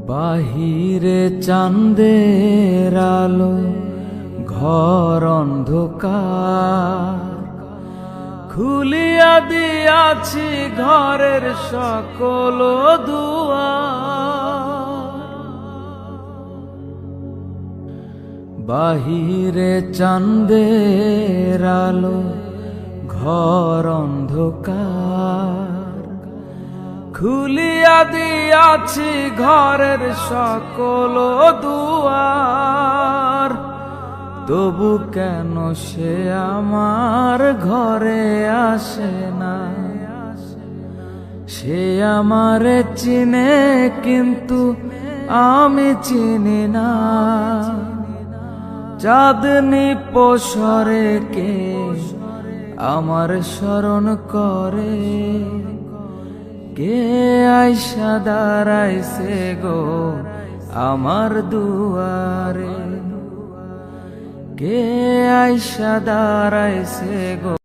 বাহিরে চাঁদের আলো, ঘর অন্ধকার। খুলিয়া দিয়াছি ঘরের সকল দুয়ার। বাহিরে চাঁদের আলো, ঘর অন্ধকার। খুলিয়া দিয়াছি ঘরের সকল দুয়ার। তবু কেন সে আমার ঘরে আসে না? সে আমারে চিনে কিন্তু আমি চিনি না। চাঁদনি পসরে কে আমার স্মরণ করে? কে আইসা দাঁড়াইছে গো আমার দুয়ারে? কে আইসা দাঁড়াইছে গো?